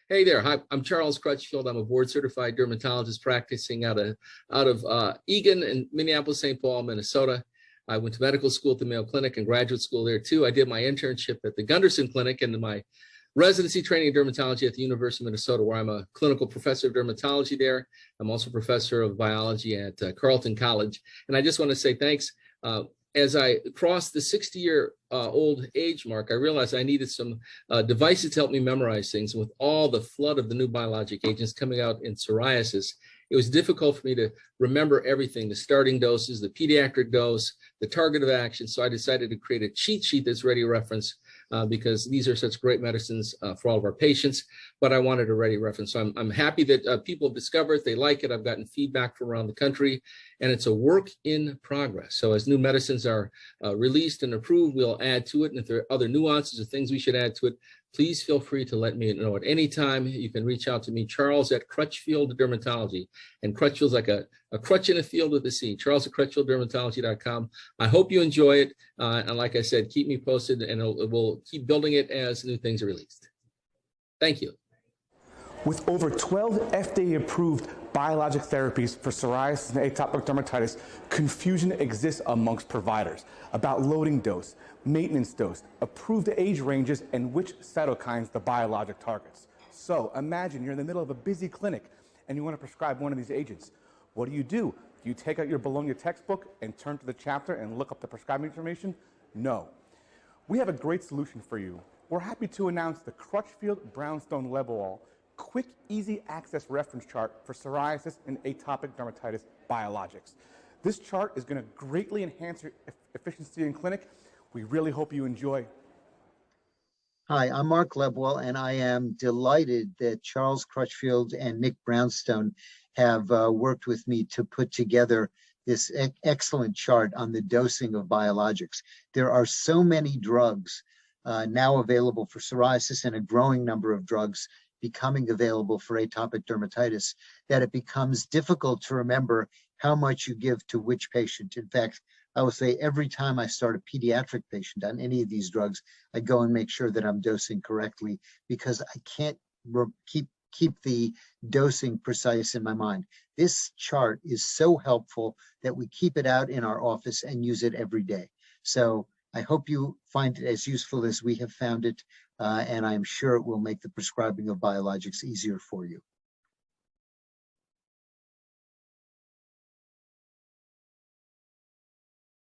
Hey there. Hi, I'm Charles Crutchfield. I'm a board-certified dermatologist practicing out of Eagan and Minneapolis, St. Paul, Minnesota. I went to medical school at the Mayo Clinic and graduate school there too. I did my internship at the Gunderson Clinic and my residency training in dermatology at the University of Minnesota, where I'm a clinical professor of dermatology there. I'm also professor of biology at Carleton College. And I just want to say thanks. As I crossed the 60-year-old age mark, I realized I needed some devices to help me memorize things. With all the flood of the new biologic agents coming out in psoriasis, it was difficult for me to remember everything, the starting doses, the pediatric dose, the target of action. So I decided to create a cheat sheet that's ready to reference because these are such great medicines for all of our patients, but I wanted a ready reference. So I'm happy that people have discovered it, they like it. I've gotten feedback from around the country, and it's a work in progress. So as new medicines are released and approved, we'll add to it. And if there are other nuances or things we should add to it, please feel free to let me know at any time. You can reach out to me, Charles at Crutchfield Dermatology. And Crutchfield's like a crutch in a field with a C, Charles at CrutchfieldDermatology.com. I hope you enjoy it. And like I said, keep me posted and we'll keep building it as new things are released. Thank you. With over 12 FDA-approved biologic therapies for psoriasis and atopic dermatitis, confusion exists amongst providers about loading dose, maintenance dose, approved age ranges, and which cytokines the biologic targets. So imagine you're in the middle of a busy clinic and you want to prescribe one of these agents. What do? Do you take out your Bologna textbook and turn to the chapter and look up the prescribing information? No. We have a great solution for you. We're happy to announce the Crutchfield Brownstone Lebwohl quick, easy access reference chart for psoriasis and atopic dermatitis biologics. This chart is going to greatly enhance your efficiency in clinic. We really hope you enjoy. Hi, I'm Mark Lebwohl, and I am delighted that Charles Crutchfield and Nick Brownstone have worked with me to put together this excellent chart on the dosing of biologics. There are so many drugs now available for psoriasis and a growing number of drugs becoming available for atopic dermatitis that it becomes difficult to remember how much you give to which patient. In fact, I will say every time I start a pediatric patient on any of these drugs, I go and make sure that I'm dosing correctly because I can't keep the dosing precise in my mind. This chart is so helpful that we keep it out in our office and use it every day. So I hope you find it as useful as we have found it, and I'm sure it will make the prescribing of biologics easier for you.